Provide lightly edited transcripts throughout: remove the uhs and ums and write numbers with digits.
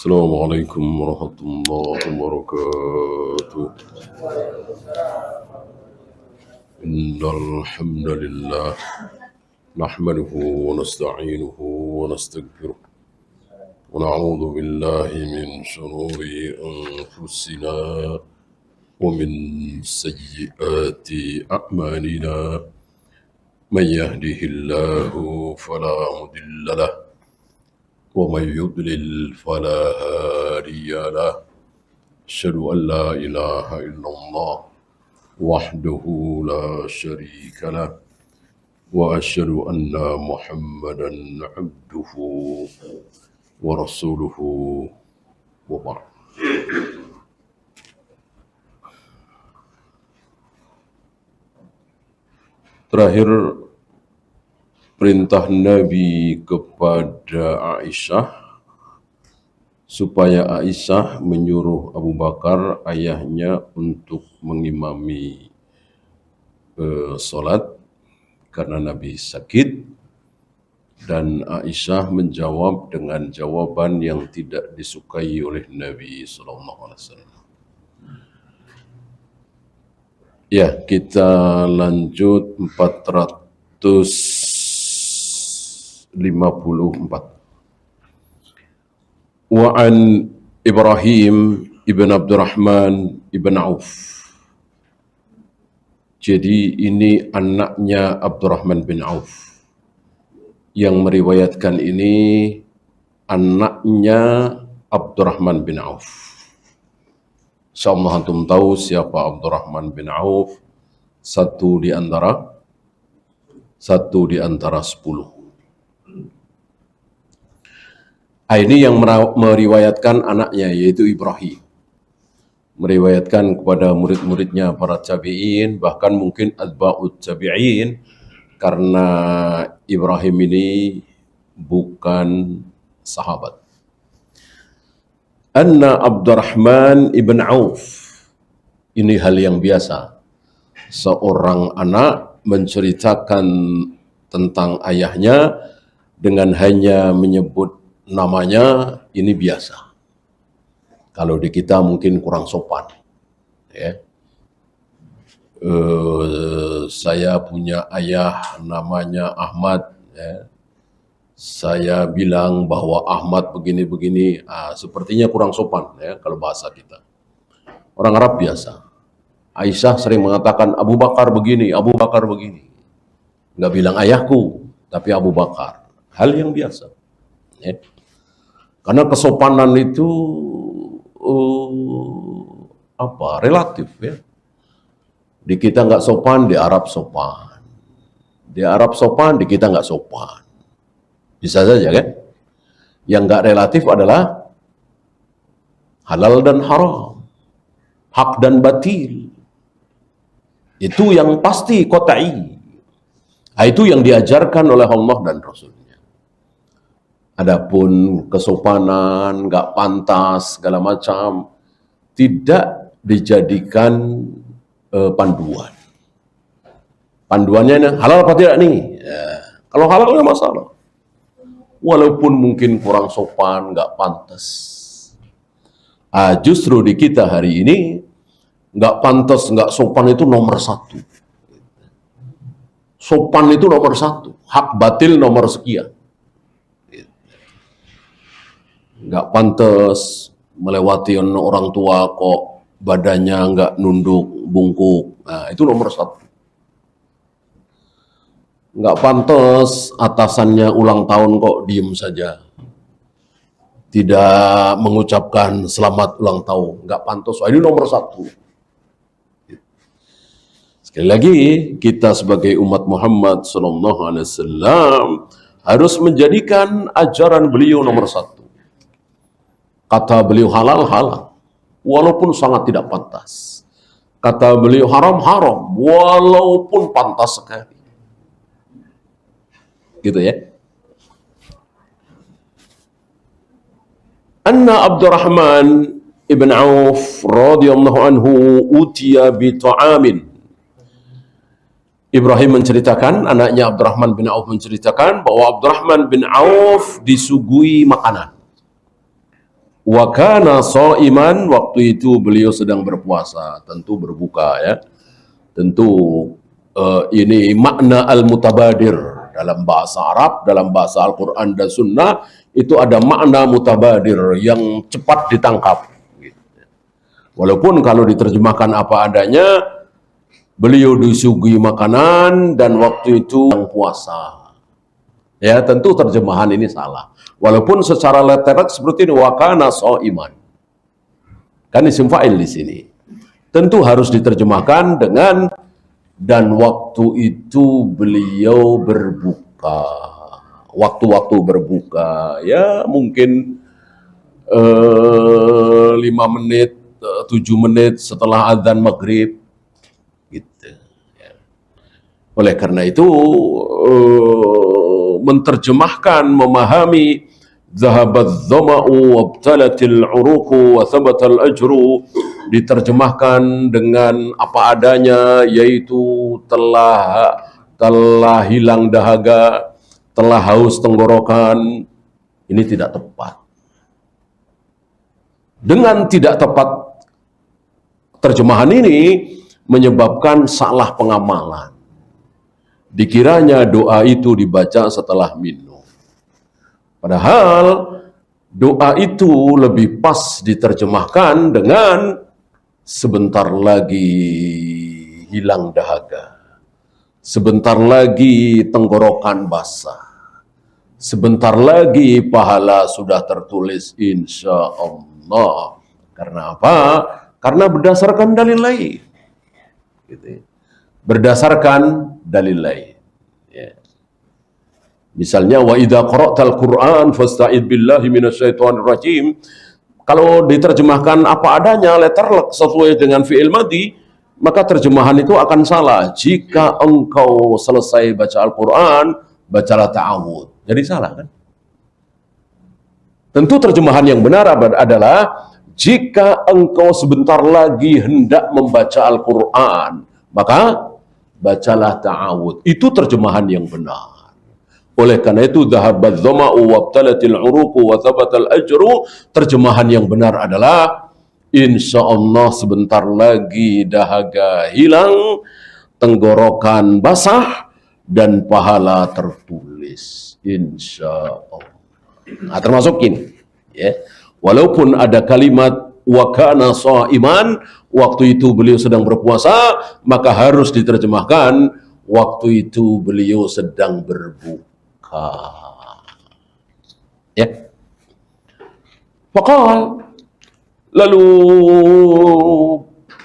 السلام عليكم ورحمة الله وبركاته. إن الحمد لله نحمده ونستعينه ونستغفره ونعوذ بالله من شرور أنفسنا ومن سيئات أعمالنا. من يهده الله فلا مضل له ومن يضلل فلا هادي له. أشهد أن لا إله إلا الله وحده لا شريك له وأشهد أن محمدا عبده ورسوله وبعد. Terakhir, perintah Nabi kepada Aisyah supaya Aisyah menyuruh Abu Bakar ayahnya untuk mengimami solat karena Nabi sakit, dan Aisyah menjawab dengan jawaban yang tidak disukai oleh Nabi SAW. Ya, kita lanjut 454. Wa an Ibrahim ibn Abdurrahman ibn Auf. Jadi ini anaknya Abdurrahman bin Auf. Yang meriwayatkan ini anaknya Abdurrahman bin Auf. Insyaallah antum tahu siapa Abdurrahman bin Auf, satu di antara 10. Ini yang meriwayatkan anaknya, yaitu Ibrahim. Meriwayatkan kepada murid-muridnya para tabi'in, bahkan mungkin atba'ut tabi'in, karena Ibrahim ini bukan sahabat. Anna Abdurrahman ibn Auf. Ini hal yang biasa. Seorang anak menceritakan tentang ayahnya dengan hanya menyebut namanya, ini biasa. Kalau di kita mungkin kurang sopan. Ya. Saya punya ayah namanya Ahmad. Ya. Saya bilang bahwa Ahmad begini-begini, sepertinya kurang sopan ya kalau bahasa kita. Orang Arab biasa. Aisyah sering mengatakan Abu Bakar begini, Abu Bakar begini. Nggak bilang ayahku, tapi Abu Bakar. Hal yang biasa. Ya. Karena kesopanan itu relatif ya. Di kita nggak sopan, di Arab sopan. Di Arab sopan, di kita nggak sopan. Bisa saja kan? Yang nggak relatif adalah halal dan haram, hak dan batil. Itu yang pasti qat'i. Itu yang diajarkan oleh Allah dan Rasulnya. Adapun kesopanan, nggak pantas, segala macam, tidak dijadikan panduan. Panduannya halal apa tidak nih? Ya, kalau halal nggak masalah. Walaupun mungkin kurang sopan, nggak pantas. Justru di kita hari ini, nggak pantas, nggak sopan itu nomor 1. Sopan itu nomor 1, hak batil nomor sekian. Nggak pantas melewati orang tua kok badannya nggak nunduk, bungkuk. Nah, itu nomor 1. Nggak pantas atasannya ulang tahun kok diem saja, tidak mengucapkan selamat ulang tahun, nggak pantas. Ini nomor 1. Sekali lagi, kita sebagai umat Muhammad SAW harus menjadikan ajaran beliau nomor 1. Kata beliau halal, halal, walaupun sangat tidak pantas. Kata beliau haram, haram, walaupun pantas sekali. Gitu ya. Anna Abdurrahman ibn Auf radhiyallahu anhu utiya bi ta'amin. Ibrahim menceritakan, anaknya Abdurrahman bin Auf menceritakan bahwa Abdurrahman bin Auf disuguhi makanan. Wa kana shaiman, waktu itu beliau sedang berpuasa, tentu berbuka ya. Tentu ini makna al-mutabadir dalam bahasa Arab, dalam bahasa Al-Quran dan Sunnah, itu ada makna mutabadir yang cepat ditangkap. Walaupun kalau diterjemahkan apa adanya, beliau disuguhi makanan dan waktu itu puasa. Ya, tentu terjemahan ini salah. Walaupun secara lettered seperti ini, wa kana shaiman. Kan isim fa'il di sini. Tentu harus diterjemahkan dengan dan waktu itu beliau berbuka. Waktu-waktu berbuka, ya mungkin 5 menit, 7 menit setelah adzan maghrib. Gitu. Ya. Oleh karena itu, menerjemahkan, memahami zahabat dhama'u wabtalatil uruku wa thabatal ajru, diterjemahkan dengan apa adanya, yaitu telah hilang dahaga, telah haus tenggorokan. Ini tidak tepat. Dengan tidak tepat terjemahan ini menyebabkan salah pengamalan. Dikiranya doa itu dibaca setelah minum. Padahal doa itu lebih pas diterjemahkan dengan sebentar lagi hilang dahaga, sebentar lagi tenggorokan basah, sebentar lagi pahala sudah tertulis insya Allah. Karena apa? Karena berdasarkan dalil lain. Gitu. Berdasarkan dalil lain. Ya. Misalnya wa idza qara'tal Qur'an fasta'id billahi minasyaitonir rajim. Kalau diterjemahkan apa adanya, letterlek sesuai dengan fi'il madhi, maka terjemahan itu akan salah. Jika engkau selesai baca Al-Quran, bacalah ta'awud. Jadi salah kan? Tentu terjemahan yang benar adalah jika engkau sebentar lagi hendak membaca Al-Quran, maka bacalah ta'awud. Itu terjemahan yang benar. Oleh karena itu, dhahabat dhama'u wabtalatil uruku wa thabatal ajru, terjemahan yang benar adalah insya Allah sebentar lagi dahaga hilang, tenggorokan basah, dan pahala tertulis. Insya Allah. Nah, termasuk ini. Ya. Walaupun ada kalimat wa kana shaiman, waktu itu beliau sedang berpuasa, maka harus diterjemahkan waktu itu beliau sedang berbuka. Ya. Faqal, lalu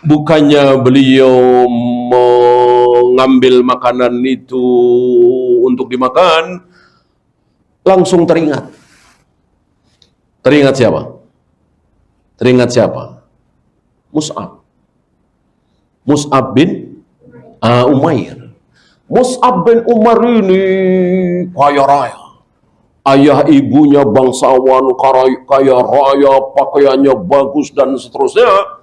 bukannya beliau mengambil makanan itu untuk dimakan, langsung teringat. Teringat siapa? Teringat siapa? Mus'ab. Mus'ab bin Umair. Mus'ab bin Umar ini kaya raya. Ayah ibunya bangsawan, kaya raya, pakaiannya bagus dan seterusnya.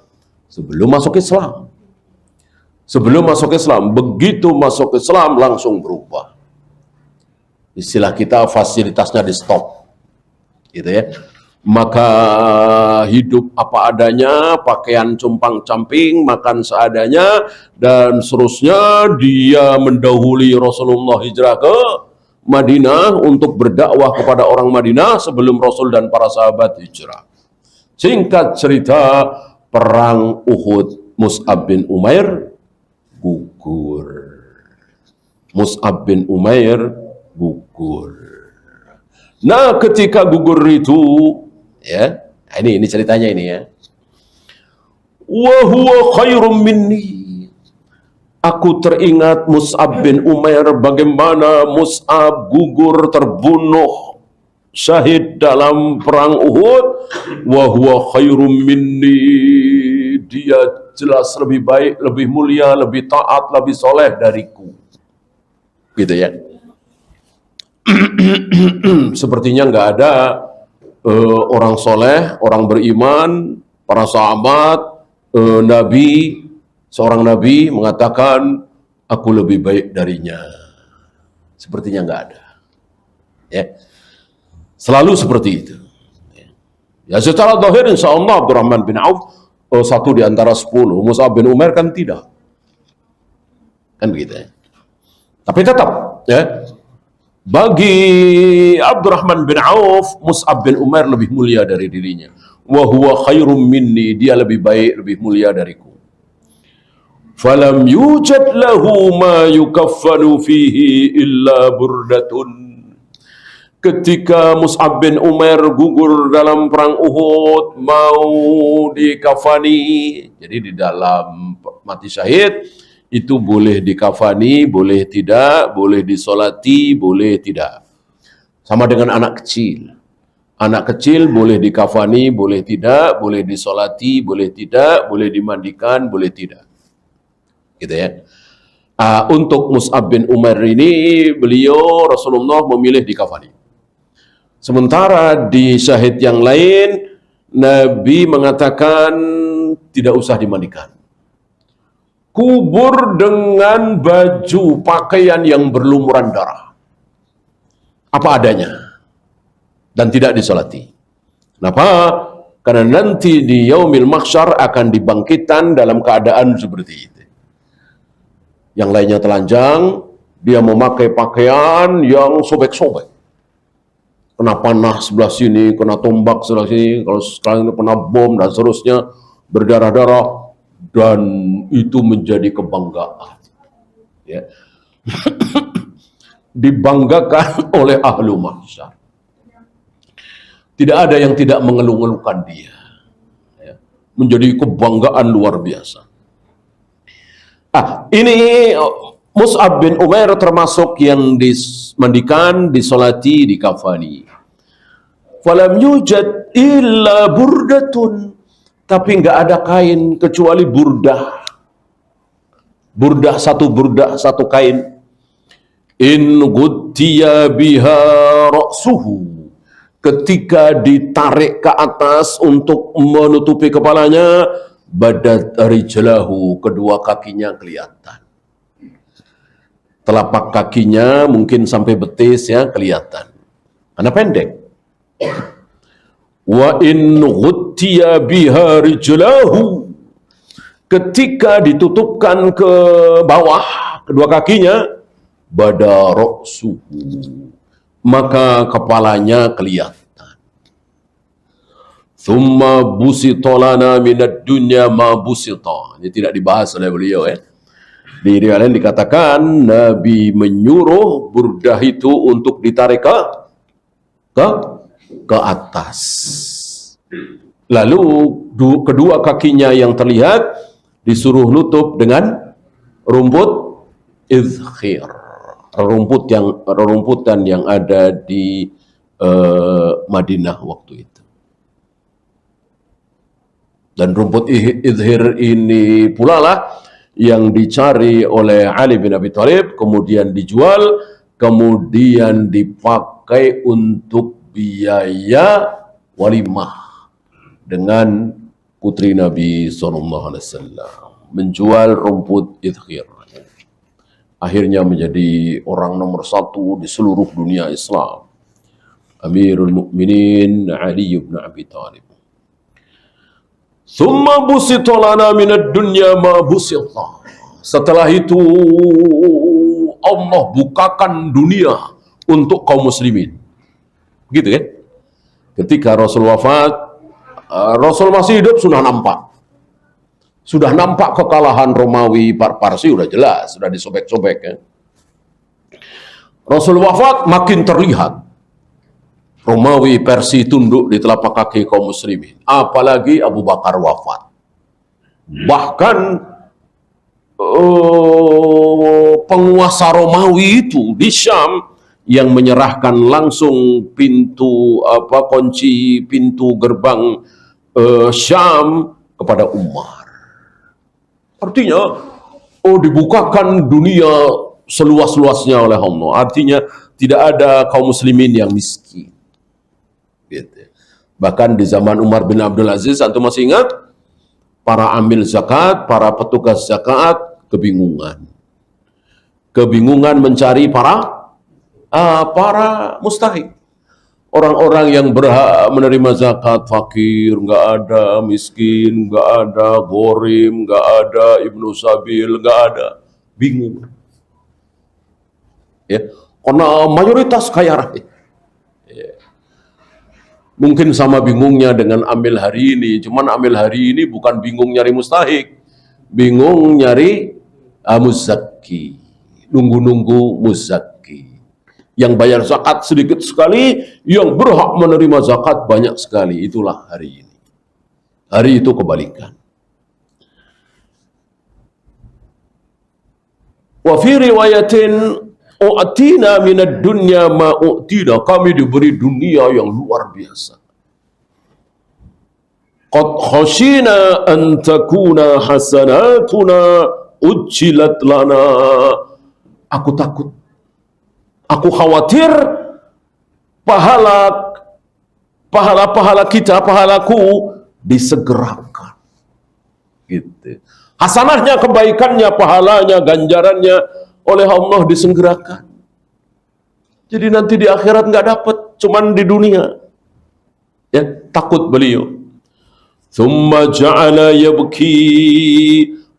Sebelum masuk Islam. Sebelum masuk Islam, begitu masuk Islam langsung berubah. Istilah kita fasilitasnya di stop. Gitu ya. Maka hidup apa adanya, pakaian compang-camping, makan seadanya, dan seterusnya. Dia mendahului Rasulullah hijrah ke Madinah untuk berdakwah kepada orang Madinah sebelum Rasul dan para sahabat hijrah. Singkat cerita, perang Uhud, Mus'ab bin Umair gugur. Mus'ab bin Umair gugur. Nah, ketika gugur itu, ya, ini ceritanya ini ya. Wa huwa khairum minni. Aku teringat Mus'ab bin Umair, bagaimana Mus'ab gugur, terbunuh, syahid dalam perang Uhud. Wa huwa khairum minni. Dia jelas lebih baik, lebih mulia, lebih taat, lebih soleh dariku. Gitu ya. Sepertinya nggak ada orang soleh, orang beriman, para sahabat, nabi, seorang nabi mengatakan aku lebih baik darinya. Sepertinya nggak ada. Ya, selalu seperti itu. Ya secara zahir insya Allah Abdurrahman bin Auf satu di antara 10. Mus'ab bin Umair kan tidak. Kan begitu ya. Tapi tetap ya, bagi Abdurrahman bin Auf, Mus'ab bin Umair lebih mulia dari dirinya. Wa huwa khairum minni, dia lebih baik, lebih mulia dariku. Falam yujad lahu ma yukaffanu fihi illa burdatun. Ketika Mus'ab bin Umair gugur dalam perang Uhud, mau dikafani, jadi di dalam mati syahid itu boleh dikafani, boleh tidak, boleh disolati, boleh tidak. Sama dengan anak kecil. Anak kecil boleh dikafani, boleh tidak, boleh disolati, boleh tidak, boleh dimandikan, boleh tidak. Gitu ya. Untuk Mus'ab bin Umair ini, beliau Rasulullah memilih dikafani. Sementara di syahid yang lain, Nabi mengatakan tidak usah dimandikan. Kubur dengan baju pakaian yang berlumuran darah. Apa adanya. Dan tidak disolati. Kenapa? Karena nanti di yaumil mahsyar akan dibangkitkan dalam keadaan seperti itu. Yang lainnya telanjang, dia memakai pakaian yang sobek-sobek. Kena panah sebelah sini, kena tombak sebelah sini, kalau sekarang ini kena bom dan seterusnya, berdarah-darah, dan itu menjadi kebanggaan. Ya. Dibanggakan oleh ahlu mahsyar. Tidak ada yang tidak mengeluh-ngeluhkan dia. Ya. Menjadi kebanggaan luar biasa. Ini Mus'ab bin Umair termasuk yang dimandikan, disolati, dikafani. Falam yujad illa burdatun. Tapi nggak ada kain kecuali burdah. Burdah, satu kain. In guttiya biha ra'suhu. Ketika ditarik ke atas untuk menutupi kepalanya, badat rijlahu, kedua kakinya kelihatan. Telapak kakinya mungkin sampai betis ya kelihatan. Karena pendek. Wa in ghuttiya biha rijlahu. Ketika ditutupkan ke bawah kedua kakinya, bada ra'suhu, maka kepalanya kelihatan. Thumma busita lana minad dunya ma busita. Ini tidak dibahas oleh beliau ya. Di riwayat lain dikatakan Nabi menyuruh burdah itu untuk ditarik ke atas. Lalu kedua kakinya yang terlihat disuruh nutup dengan rumput izkhir. Rerumputan yang ada di Madinah waktu itu. Dan rumput izhir ini pula lah yang dicari oleh Ali bin Abi Thalib, kemudian dijual, kemudian dipakai untuk biaya walimah dengan putri Nabi SAW. Menjual rumput izhir. Akhirnya menjadi orang nomor 1 di seluruh dunia Islam. Amirul Mukminin Ali bin Abi Thalib. Summa busita lana minad dunya ma busita. Setelah itu Allah bukakan dunia untuk kaum muslimin. Begitu kan? Ketika Rasul wafat, Rasul masih hidup sudah nampak. Sudah nampak kekalahan Romawi, Parsi sudah jelas, sudah disobek-sobek ya. Rasul wafat makin terlihat. Romawi, Persia tunduk di telapak kaki kaum muslimin. Apalagi Abu Bakar wafat. Bahkan penguasa Romawi itu di Syam yang menyerahkan langsung kunci pintu gerbang Syam kepada Umar. Artinya dibukakan dunia seluas-luasnya oleh Allah. Artinya tidak ada kaum muslimin yang miskin. Gitu. Bahkan di zaman Umar bin Abdul Aziz, antum masih ingat, para amil zakat, para petugas zakat kebingungan mencari para mustahik. Orang-orang yang berhak menerima zakat, fakir, nggak ada, miskin, nggak ada, gorim, nggak ada, ibnu sabil, nggak ada, bingung. Ya, karena mayoritas kaya raya. Ya. Mungkin sama bingungnya dengan amil hari ini, cuman amil hari ini bukan bingung nyari mustahik, bingung nyari muzaki, nunggu-nunggu muzaki. Yang bayar zakat sedikit sekali, yang berhak menerima zakat banyak sekali. Itulah hari ini. Hari itu kebalikan. Wa fi riwayatin u'tina minad dunya ma u'tina, kami diberi dunia yang luar biasa. Qad khashina an takuna hasanatuna ujjilat lana. Aku takut, aku khawatir pahala kita, pahalaku disegerakan. Gitu. Hasanahnya, kebaikannya, pahalanya, ganjarannya oleh Allah disegerakan. Jadi nanti di akhirat nggak dapat, cuman di dunia. Ya, takut beliau. Tsumma ja'ala yabki,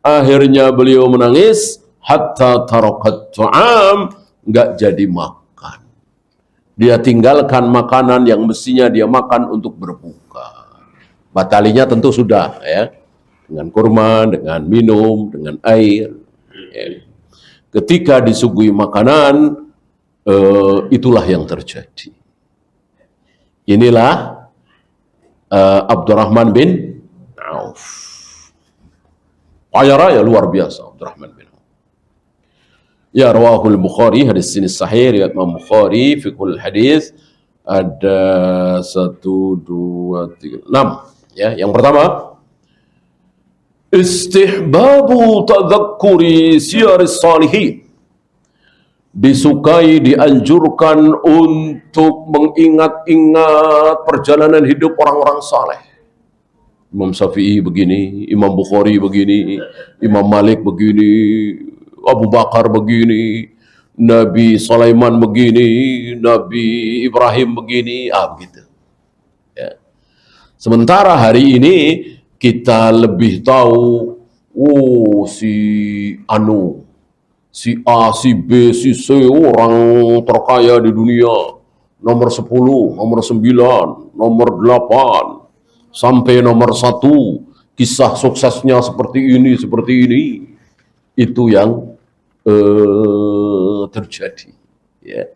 akhirnya beliau menangis hatta tarakat ta'am, nggak jadi makan. Dia tinggalkan makanan yang mestinya dia makan untuk berbuka. Batalinya tentu sudah, ya, dengan kurma, dengan minum, dengan air. Ya. Ketika disuguhi makanan, itulah yang terjadi. Inilah Abdurrahman bin Auf. Kaya raya luar biasa Abdurrahman bin Auf. Ya, rawahul Bukhari, hadis ini sahih riwayat Imam Bukhari, fiqhul hadis ada 1, 2, 3, 6. Ya, yang pertama, istihbabu tadzakkuri siyaris salihin. Disukai, dianjurkan untuk mengingat-ingat perjalanan hidup orang-orang saleh. Imam Syafi'i begini, Imam Bukhari begini, Imam Malik begini, Abu Bakar begini, Nabi Sulaiman begini, Nabi Ibrahim begini, begitu. Ya. Sementara hari ini kita lebih tahu, si Anu, si A, si B, si C, orang terkaya di dunia, nomor 10, nomor 9, nomor 8, sampai nomor 1, kisah suksesnya seperti ini, itu yang terjadi. Ya.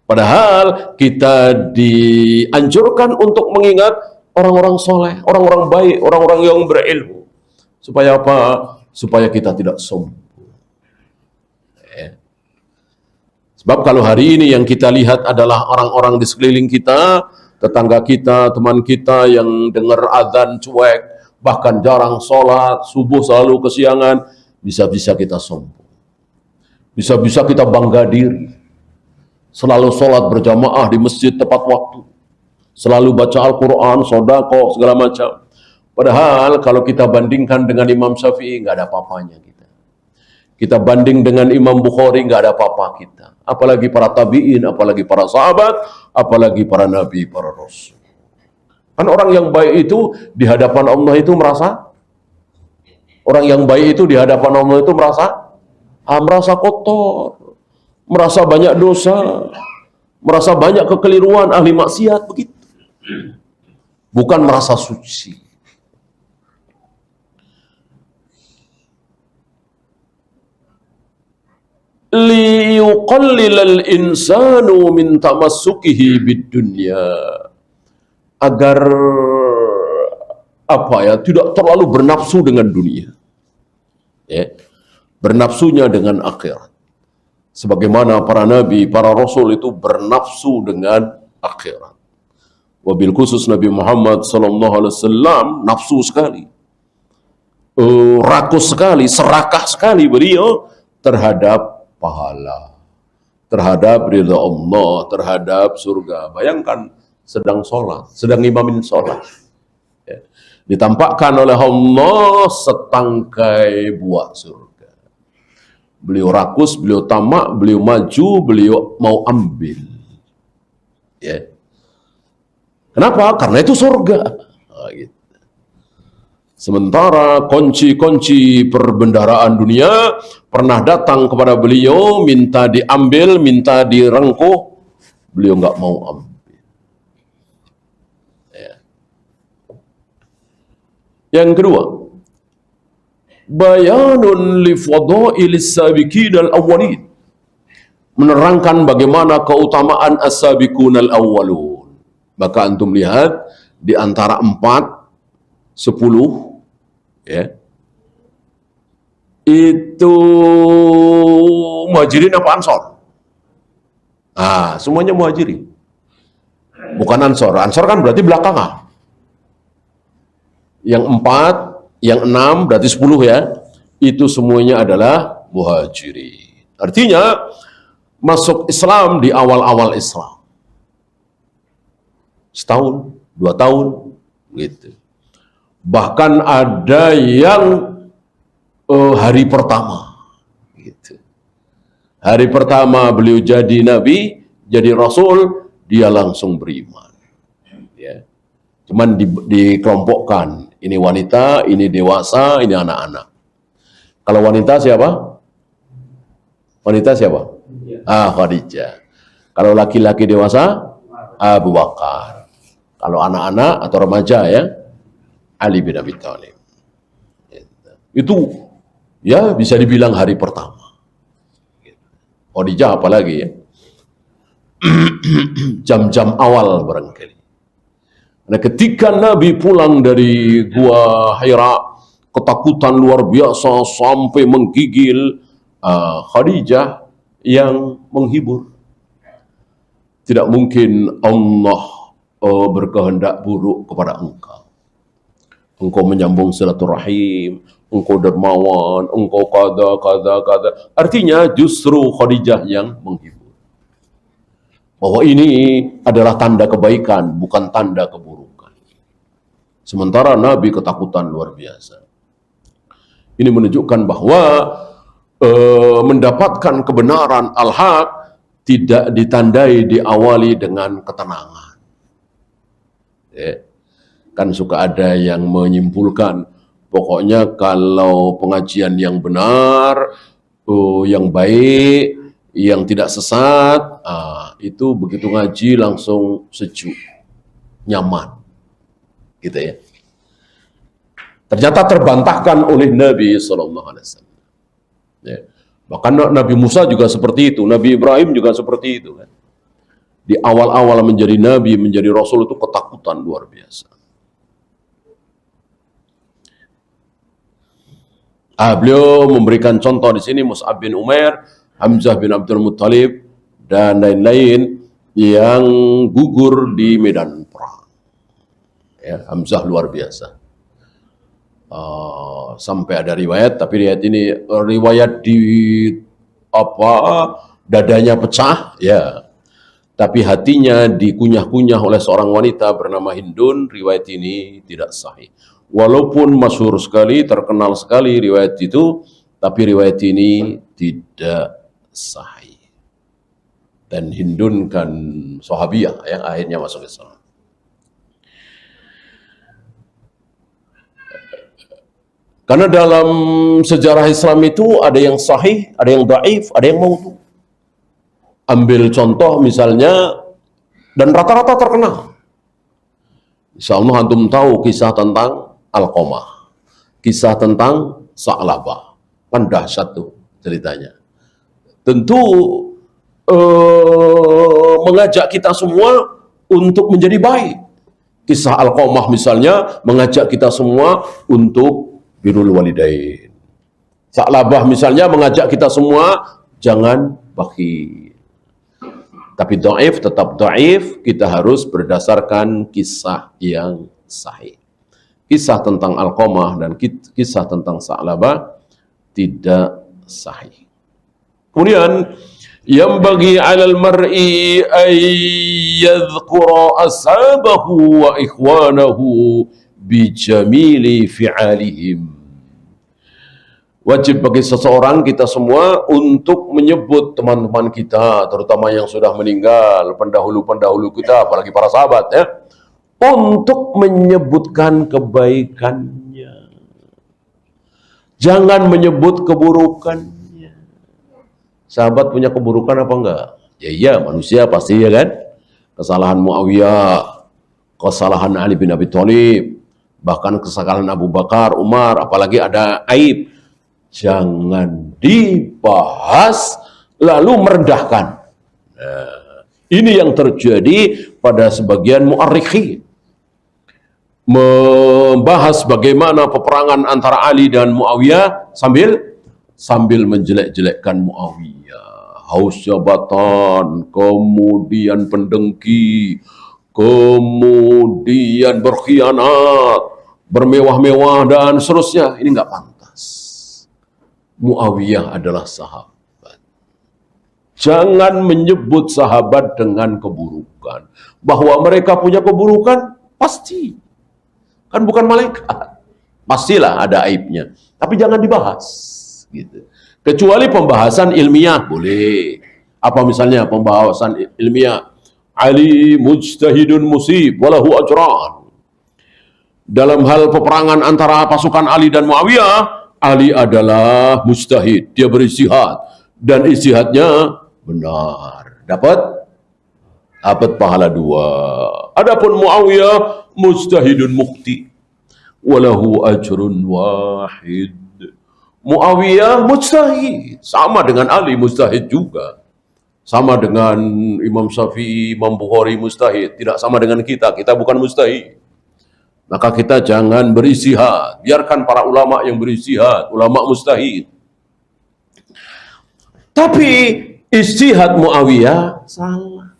Padahal kita dianjurkan untuk mengingat orang-orang soleh, orang-orang baik, orang-orang yang berilmu. Supaya apa? Supaya kita tidak sombong. Ya. Sebab kalau hari ini yang kita lihat adalah orang-orang di sekeliling kita, tetangga kita, teman kita yang dengar azan cuek, bahkan jarang sholat, subuh selalu kesiangan, bisa-bisa kita sombong. Bisa-bisa kita bangga diri. Selalu sholat berjamaah di masjid tepat waktu. Selalu baca Al-Quran, sodako, segala macam. Padahal kalau kita bandingkan dengan Imam Syafi'i, nggak ada apa-apanya kita. Kita banding dengan Imam Bukhari, nggak ada apa-apa kita. Apalagi para tabi'in, apalagi para sahabat, apalagi para nabi, para rasul. Kan orang yang baik itu di hadapan Allah itu merasa, orang yang baik itu di hadapan Allah itu merasa kotor, merasa banyak dosa, merasa banyak kekeliruan, ahli maksiat, begitu. Bukan merasa suci. Liyuqallilal insanu min tamassukihi bid-dunya, agar tidak terlalu bernafsu dengan dunia. Ya. Bernafsunya dengan akhirat. Sebagaimana para nabi, para rasul itu bernafsu dengan akhirat. Wabil khusus Nabi Muhammad SAW nafsu sekali, rakus sekali, serakah sekali beliau terhadap pahala, terhadap ridha Allah, terhadap surga. Bayangkan sedang sholat, sedang imamin sholat, ya, ditampakkan oleh Allah setangkai buah surga. Beliau rakus, beliau tamak, beliau maju, beliau mau ambil. Ya. Kenapa? Karena itu surga. Nah, gitu. Sementara kunci-kunci perbendaharaan dunia pernah datang kepada beliau, minta diambil, minta direngkuh, beliau nggak mau ambil. Ya. Yang kedua, bayanun li fadailis sabiqin al-awwalin, menerangkan bagaimana keutamaan as-sabiqun al-awwalun. Maka antum lihat di antara 4, 10, ya, itu muhajirin apa ansor? Semuanya muhajirin, bukan ansor. Ansor kan berarti belakangan. Yang 4, yang 6, berarti 10 ya, itu semuanya adalah muhajirin. Artinya masuk Islam di awal-awal Islam, setahun, 2 tahun, gitu. Bahkan ada yang hari pertama, gitu. Hari pertama beliau jadi nabi, jadi rasul, dia langsung beriman. Ya. Cuman dikelompokkan, ini wanita, ini dewasa, ini anak-anak. Kalau wanita siapa? Wanita siapa? Khadijah. Kalau laki-laki dewasa, Abu Bakar. Kalau anak-anak atau remaja ya, Ali bin Abi Thalib. Itu ya bisa dibilang hari pertama. Khadijah apalagi ya. Jam-jam awal barangkali. Nah, ketika Nabi pulang dari Gua Hira, ketakutan luar biasa sampai menggigil, Khadijah yang menghibur. Tidak mungkin Allah berkehendak buruk kepada engkau. Engkau menyambung silaturahim, engkau dermawan, engkau kada. Artinya justru Khadijah yang menghibur. Bahwa ini adalah tanda kebaikan, bukan tanda keburukan. Sementara Nabi ketakutan luar biasa. Ini menunjukkan bahwa mendapatkan kebenaran al-haq tidak ditandai, diawali dengan ketenangan. Kan suka ada yang menyimpulkan, pokoknya kalau pengajian yang benar, yang baik, yang tidak sesat, itu begitu ngaji langsung sejuk, nyaman, gitu ya. Ternyata terbantahkan oleh Nabi SAW. Ya. Bahkan Nabi Musa juga seperti itu, Nabi Ibrahim juga seperti itu kan. Di awal-awal menjadi nabi, menjadi rasul itu ketakutan luar biasa. Beliau memberikan contoh di sini Mus'ab bin Umair, Hamzah bin Abdul Muttalib, dan lain-lain yang gugur di medan perang. Ya, Hamzah luar biasa. Sampai ada riwayat, tapi riwayat ini riwayat di dadanya pecah, ya. Tapi hatinya dikunyah-kunyah oleh seorang wanita bernama Hindun. Riwayat ini tidak sahih. Walaupun masyhur sekali, terkenal sekali riwayat itu, tapi riwayat ini tidak sahih. Dan Hindun kan sahabiyah yang akhirnya masuk Islam. Karena dalam sejarah Islam itu ada yang sahih, ada yang dhaif, ada yang maudhu. Ambil contoh misalnya, dan rata-rata terkenal. Insyaallah antum tahu kisah tentang Alqamah, kisah tentang Sa'labah, kan dahsyat tuh ceritanya. Tentu mengajak kita semua untuk menjadi baik. Kisah Alqamah misalnya mengajak kita semua untuk birrul walidain. Sa'labah misalnya mengajak kita semua jangan bakhil. Tapi dhaif tetap dhaif, kita harus berdasarkan kisah yang sahih. Kisah tentang Alqamah dan kisah tentang Sa'labah tidak sahih. Kemudian yang bagi 'alal mar'i ay yadhkura ashabahu wa ikhwanahu bi jamili fi'alihim. Wajib bagi seseorang, kita semua, untuk menyebut teman-teman kita, terutama yang sudah meninggal, pendahulu-pendahulu kita, apalagi para sahabat ya, untuk menyebutkan kebaikannya. Jangan menyebut keburukannya. Sahabat punya keburukan apa enggak? Ya iya, manusia pasti ya kan. Kesalahan Muawiyah, kesalahan Ali bin Abi Thalib, bahkan kesalahan Abu Bakar, Umar, apalagi ada aib. Jangan dibahas lalu merendahkan. Nah, ini yang terjadi pada sebagian mu'arrikhin. Membahas bagaimana peperangan antara Ali dan Muawiyah sambil menjelek-jelekkan Muawiyah. Haus jabatan, kemudian pendengki, kemudian berkhianat, bermewah-mewah dan seterusnya. Ini nggak pantas. Muawiyah adalah sahabat. Jangan menyebut sahabat dengan keburukan. Bahwa mereka punya keburukan, pasti. Kan bukan malaikat. Pastilah ada aibnya. Tapi jangan dibahas. Gitu. Kecuali pembahasan ilmiah, boleh. Apa misalnya pembahasan ilmiah? Ali mujtahidun musib, walahu ajran. Dalam hal peperangan antara pasukan Ali dan Muawiyah, Ali adalah mujtahid. Dia beristihad. Dan istihadnya benar. Dapat pahala 2. Adapun Muawiyah mujtahidun mukti, walahu ajrun wahid. Muawiyah mujtahid, sama dengan Ali mujtahid juga. Sama dengan Imam Syafi'i, Imam Bukhari mujtahid. Tidak sama dengan kita bukan mujtahid. Maka kita jangan beristihad. Biarkan para ulama yang beristihad, ulama mujtahid. Tapi istihad Muawiyah salah.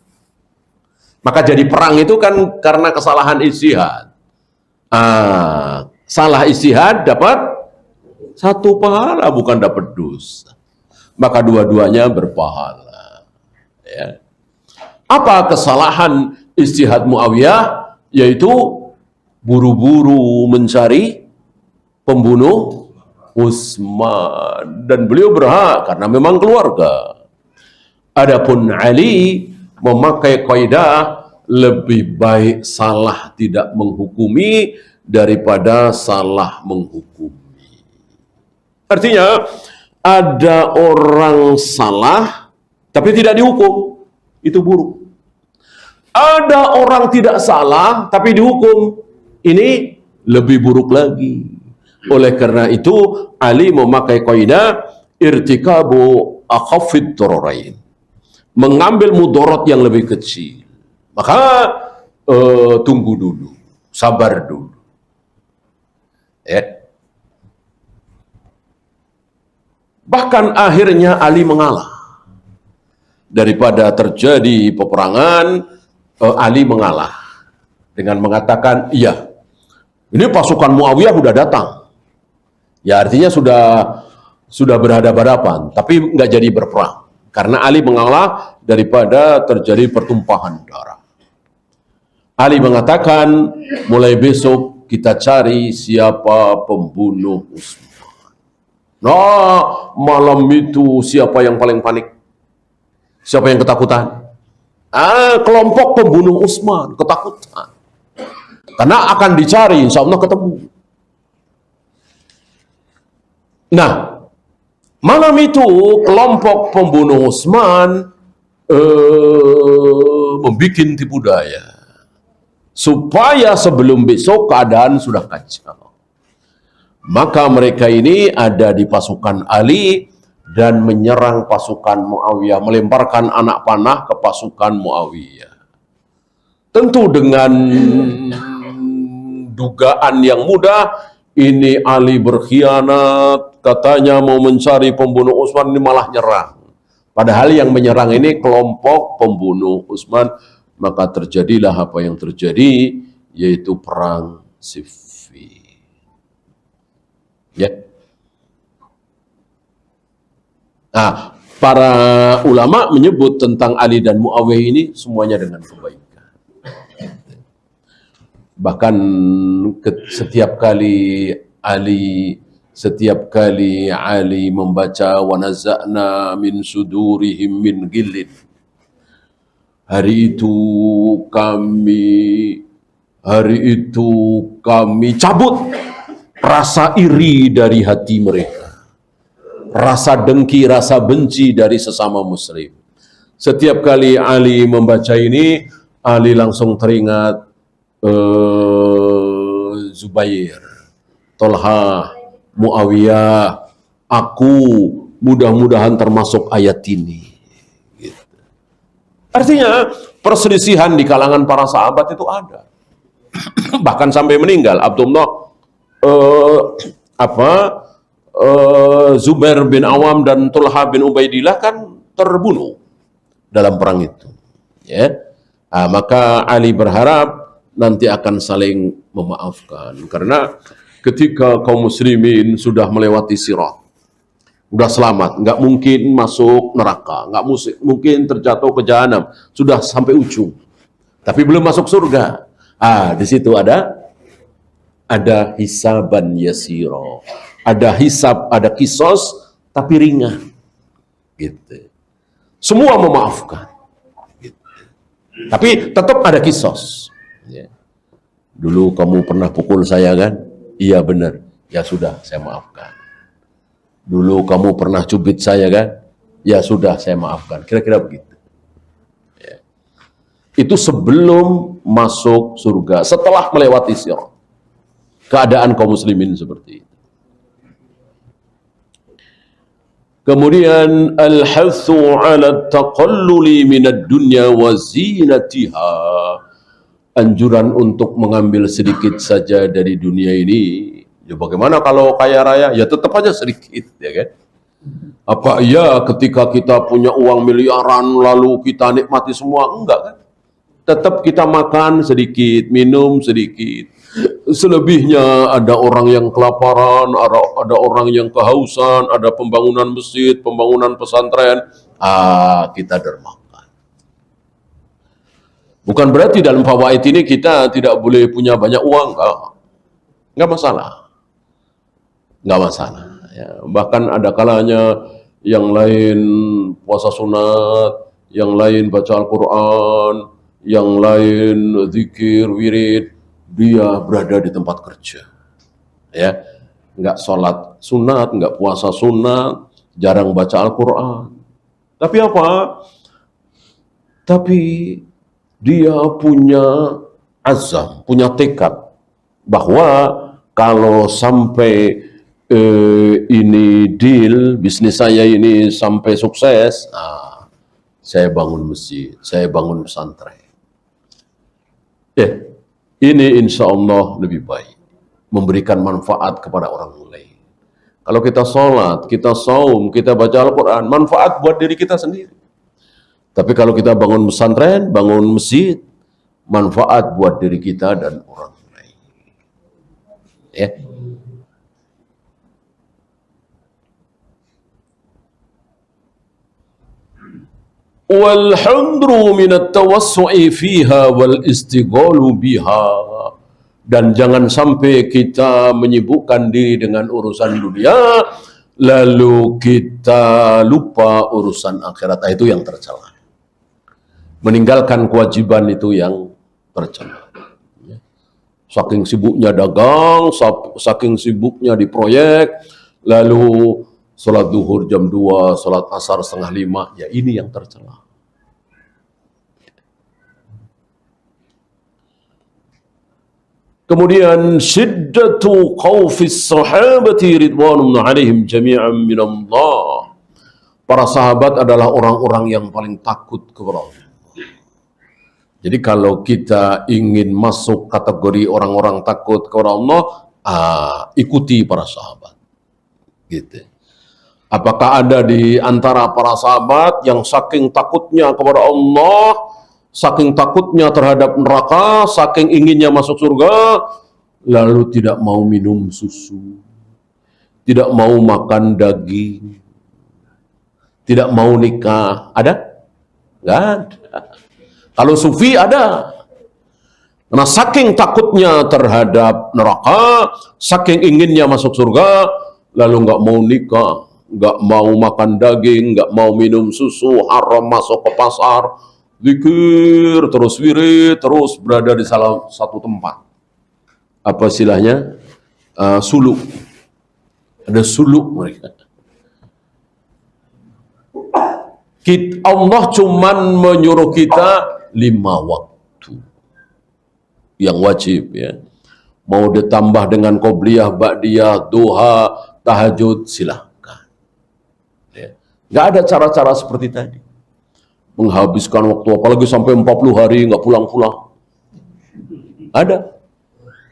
Maka jadi perang itu kan karena kesalahan istihad. Salah istihad dapat 1 pahala, bukan dapat dosa. Maka dua-duanya berpahala. Ya. Apa kesalahan istihad Muawiyah? Yaitu buru-buru mencari pembunuh Utsman. Dan beliau berhak karena memang keluarga. Adapun Ali memakai kaidah lebih baik salah tidak menghukumi daripada salah menghukumi. Artinya ada orang salah tapi tidak dihukum, itu buruk. Ada orang tidak salah tapi dihukum, ini lebih buruk lagi. Oleh karena itu Ali memakai kaidah irtikabu akhaffid dararain, mengambil mudarat yang lebih kecil. Maka tunggu dulu, sabar dulu. Ya. Bahkan akhirnya Ali mengalah. Daripada terjadi peperangan, Ali mengalah dengan mengatakan, iya, ini pasukan Muawiyah sudah datang. Ya artinya sudah berhadapan-hadapan, tapi nggak jadi berperang. Karena Ali mengalah daripada terjadi pertumpahan darah. Ali mengatakan, mulai besok kita cari siapa pembunuh Utsman. Nah, malam itu siapa yang paling panik? Siapa yang ketakutan? Kelompok pembunuh Utsman ketakutan. Karena akan dicari, insya Allah ketemu. Nah, malam itu kelompok pembunuh Utsman membuat tipu daya supaya sebelum besok keadaan sudah kacau. Maka mereka ini ada di pasukan Ali dan menyerang pasukan Muawiyah, melemparkan anak panah ke pasukan Muawiyah. Tentu dengan dugaan yang mudah, ini Ali berkhianat, katanya mau mencari pembunuh Utsman, ini malah nyerang. Padahal yang menyerang ini kelompok pembunuh Utsman. Maka terjadilah apa yang terjadi, yaitu perang Siffin. Ya. Nah, para ulama menyebut tentang Ali dan Muawiyah ini semuanya dengan kebaikan. Bahkan setiap kali Ali membaca wa naza'na min sudurihim min ghillin, hari itu kami Hari itu kami cabut rasa iri dari hati mereka, rasa dengki, rasa benci dari sesama muslim. Setiap kali Ali membaca ini, Ali langsung teringat Zubair, Tolha, Muawiyah, aku mudah-mudahan termasuk ayat ini. Gitu. Artinya perselisihan di kalangan para sahabat itu ada. Bahkan sampai meninggal Abdullah Zubair bin Awam dan Tolha bin Ubaidillah kan terbunuh dalam perang itu. Ya. Maka Ali berharap nanti akan saling memaafkan, karena ketika kaum muslimin sudah melewati sirat, sudah selamat, nggak mungkin masuk neraka, nggak mungkin terjatuh ke jahanam, sudah sampai ujung, tapi belum masuk surga. Di situ ada hisaban yasiro, ada hisab, ada kisos, tapi ringan, gitu. Semua memaafkan. Tapi tetap ada kisos. Ya. Dulu kamu pernah pukul saya kan? Iya benar. Ya sudah, saya maafkan. Dulu kamu pernah cubit saya kan? Ya sudah, saya maafkan. Kira-kira begitu. Ya. Itu sebelum masuk surga. Setelah melewati sirat. Keadaan kaum muslimin seperti itu. Kemudian al-hathu 'ala taqalluli minad dunya wa zinatiha. Anjuran untuk mengambil sedikit saja dari dunia ini. Ya bagaimana kalau kaya raya? Ya tetap aja sedikit, ya kan? Apa iya ketika kita punya uang miliaran lalu kita nikmati semua? Enggak kan? Tetap kita makan sedikit, minum sedikit. Selebihnya ada orang yang kelaparan, ada orang yang kehausan, ada pembangunan masjid, pembangunan pesantren, kita dermakan. Bukan berarti dalam fawaid ini kita tidak boleh punya banyak uang, nggak masalah, nggak masalah. Ya. Bahkan ada kalanya yang lain puasa sunat, yang lain baca Al-Quran, yang lain zikir, wirid, dia berada di tempat kerja, ya, nggak sholat sunat, nggak puasa sunat, jarang baca Al-Quran. Tapi apa? Tapi dia punya azam, punya tekad bahwa kalau sampai ini deal bisnis saya ini sampai sukses, saya bangun masjid, saya bangun pesantren. Ini insya Allah lebih baik, memberikan manfaat kepada orang lain. Kalau kita sholat, kita saum, kita baca Al-Quran, manfaat buat diri kita sendiri. Tapi kalau kita bangun pesantren, bangun masjid, manfaat buat diri kita dan orang lain. Ya. Walhandru minat tawassu'i fiha wal istighalu biha. Dan jangan sampai kita menyibukkan diri dengan urusan dunia lalu kita lupa urusan akhirat. Itu yang tercela. Meninggalkan kewajiban itu yang tercela. Saking sibuknya dagang, saking sibuknya di proyek, lalu sholat duhur jam 2, sholat asar setengah 5, ya ini yang tercela. Kemudian syiddatu khawfis sahabati ridwanun alaihim jami'an minallah. Para sahabat adalah orang-orang yang paling takut kepada Allah. Jadi kalau kita ingin masuk kategori orang-orang takut kepada Allah, ikuti para sahabat. Gitu. Apakah ada di antara para sahabat yang saking takutnya kepada Allah, saking takutnya terhadap neraka, saking inginnya masuk surga, lalu tidak mau minum susu, tidak mau makan daging, tidak mau nikah? Ada? Nggak ada. Kalau sufi ada. Karena saking takutnya terhadap neraka, saking inginnya masuk surga, lalu nggak mau nikah, nggak mau makan daging, nggak mau minum susu, haram masuk ke pasar, zikir, terus wirid, terus berada di salah satu tempat. Apa istilahnya? Suluk. Ada suluk mereka. Allah cuman menyuruh kita 5 waktu yang wajib ya. Mau ditambah dengan qobliyah, ba'diyah, duha, tahajud, silahkan. Ya. Nggak ada cara-cara seperti tadi. Menghabiskan waktu, apalagi sampai 40 hari nggak pulang-pulang. Ada.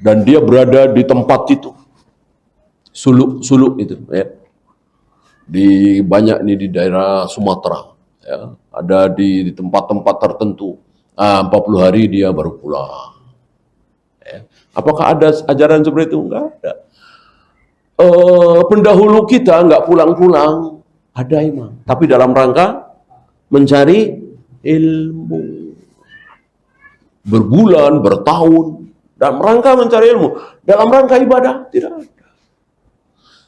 Dan dia berada di tempat itu. Suluk itu. Ya. Di banyak nih di daerah Sumatera. Ya. Ada di tempat-tempat tertentu. 40 hari dia baru pulang. Ya. Apakah ada ajaran seperti itu? Enggak ada. Pendahulu kita nggak pulang-pulang, ada imam. Tapi dalam rangka mencari ilmu. Berbulan, bertahun, dalam rangka mencari ilmu. Dalam rangka ibadah, tidak ada.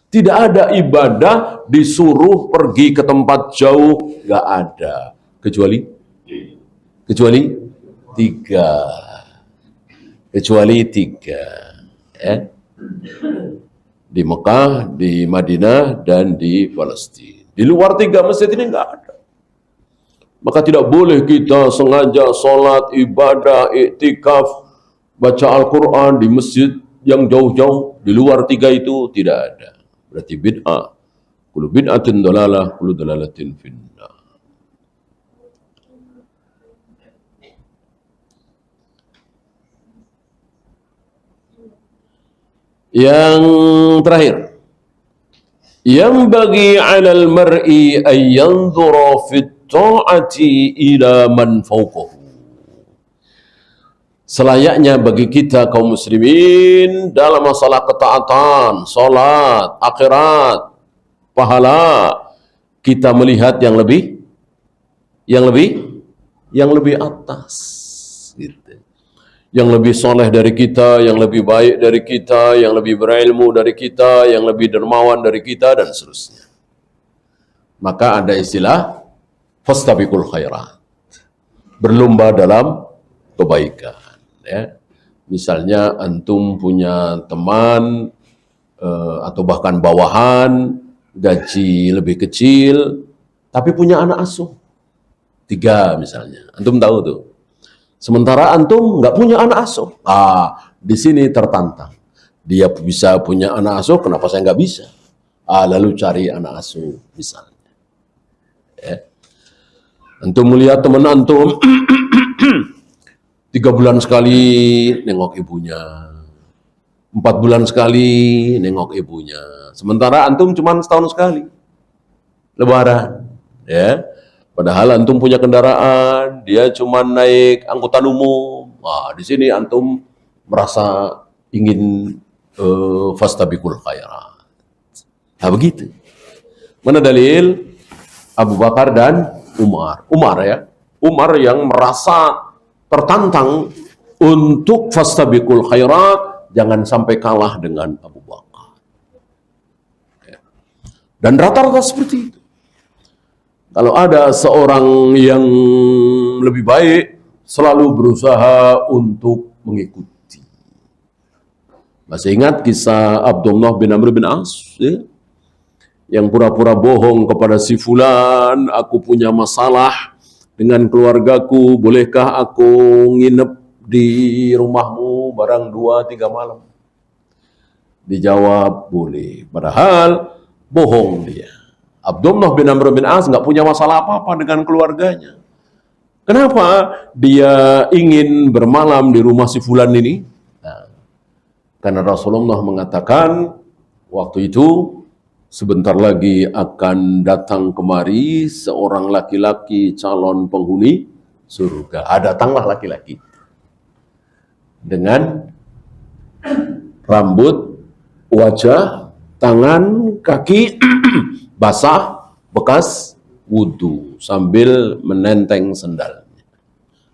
Tidak ada ibadah disuruh pergi ke tempat jauh, nggak ada. Kecuali 3. Kecuali 3 ya. Di Mekah, di Madinah, dan di Palestina. Di luar 3 masjid ini enggak ada. Maka tidak boleh kita sengaja sholat, ibadah, iktikaf, baca Al-Quran di masjid yang jauh-jauh. Di luar 3 itu tidak ada. Berarti bid'ah. Kullu bid'atin dalalah, kullu dalalatin finnar. Yang terakhir, yang bagi 'alal mar'i ay yanzura fit ta'ati ila man fawqahu. Selayaknya bagi kita kaum muslimin dalam masalah ketaatan, salat, akhirat, pahala, kita melihat yang lebih atas gitu. Yang lebih soleh dari kita, yang lebih baik dari kita, yang lebih berilmu dari kita, yang lebih dermawan dari kita, dan seterusnya. Maka ada istilah fastabiqul khairat, berlomba dalam kebaikan ya. Misalnya antum punya teman atau bahkan bawahan, gaji lebih kecil, tapi punya anak asuh 3 misalnya, antum tahu tuh. Sementara antum nggak punya anak asuh. Di sini tertantang. Dia bisa punya anak asuh, kenapa saya nggak bisa? Lalu cari anak asuh misalnya. Ya. Antum melihat teman antum 3 bulan sekali nengok ibunya, 4 bulan sekali nengok ibunya. Sementara antum cuma setahun sekali Lebaran. Ya. Padahal antum punya kendaraan, dia cuma naik angkutan umum. Di sini antum merasa ingin fastabiqul khairat. Begitu. Mana dalil? Abu Bakar dan Umar. Umar yang merasa tertantang untuk fastabiqul khairat, jangan sampai kalah dengan Abu Bakar. Dan rata-rata seperti itu. Kalau ada seorang yang lebih baik, selalu berusaha untuk mengikuti. Masih ingat kisah Abdullah bin Amr bin As? Ya? Yang pura-pura bohong kepada si fulan, aku punya masalah dengan keluargaku, bolehkah aku nginep di rumahmu barang 2-3 malam? Dijawab, boleh. Padahal bohong dia. Abdullah bin Amr bin As nggak punya masalah apa-apa dengan keluarganya. Kenapa dia ingin bermalam di rumah si fulan ini? Karena Rasulullah mengatakan waktu itu sebentar lagi akan datang kemari seorang laki-laki calon penghuni surga. Datanglah laki-laki dengan rambut, wajah, tangan, kaki basah bekas wudhu sambil menenteng sendalnya.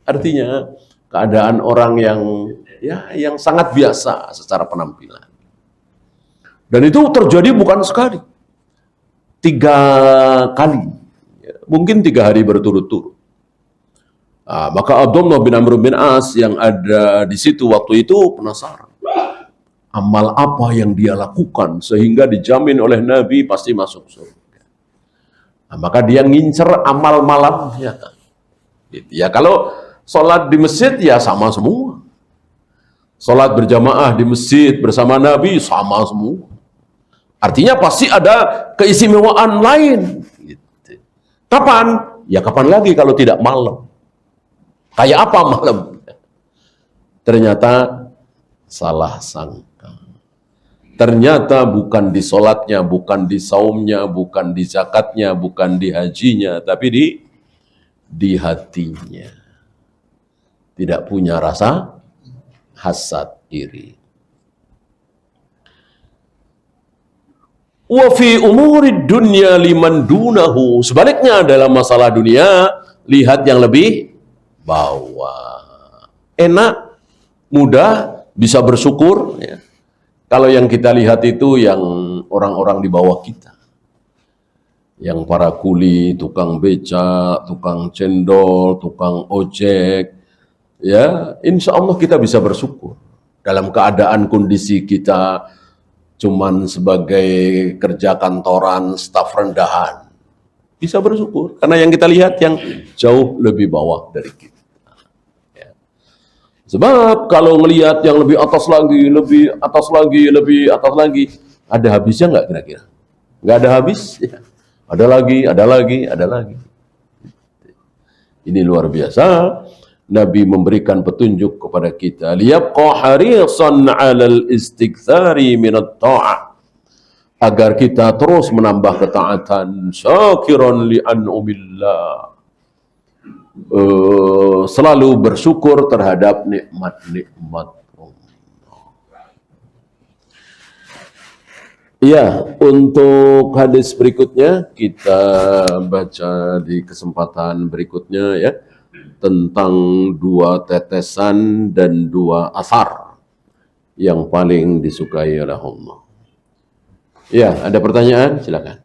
Artinya keadaan orang yang sangat biasa secara penampilan. Dan itu terjadi bukan sekali, 3 kali, mungkin 3 hari berturut-turut. Maka Abdullah bin Amr bin As yang ada di situ waktu itu penasaran. Amal apa yang dia lakukan sehingga dijamin oleh Nabi pasti masuk surga. Maka dia ngincer amal malamnya. Gitu. Ya kalau sholat di masjid ya sama semua. Sholat berjamaah di masjid bersama Nabi sama semua. Artinya pasti ada keistimewaan lain. Gitu. Kapan? Ya kapan lagi kalau tidak malam? Kayak apa malam? Ternyata salah sangka. Ternyata bukan di sholatnya, bukan di saumnya, bukan di zakatnya, bukan di hajinya, tapi di hatinya. Tidak punya rasa hasad iri. Wa fi umuri dunya liman dunahu. Sebaliknya dalam masalah dunia, lihat yang lebih bawah. Enak, mudah, bisa bersyukur. Ya. Kalau yang kita lihat itu yang orang-orang di bawah kita. Yang para kuli, tukang beca, tukang cendol, tukang ojek. Ya, insya Allah kita bisa bersyukur. Dalam keadaan kondisi kita cuman sebagai kerja kantoran, staf rendahan. Bisa bersyukur. Karena yang kita lihat yang jauh lebih bawah dari kita. Sebab kalau melihat yang lebih atas lagi, lebih atas lagi, lebih atas lagi, ada habisnya nggak kira-kira? Nggak ada habis? Ya. Ada lagi, ada lagi, ada lagi. Ini luar biasa. Nabi memberikan petunjuk kepada kita. Liyabqa harisan 'alal istiktsari minat ta'ah. Agar kita terus menambah ketaatan. Syakiran li'an'umillah. Selalu bersyukur terhadap nikmat-nikmat Allah. Ya, untuk hadis berikutnya kita baca di kesempatan berikutnya ya, tentang 2 tetesan dan 2 asar yang paling disukai oleh Allah. Ya, ada pertanyaan? Silakan.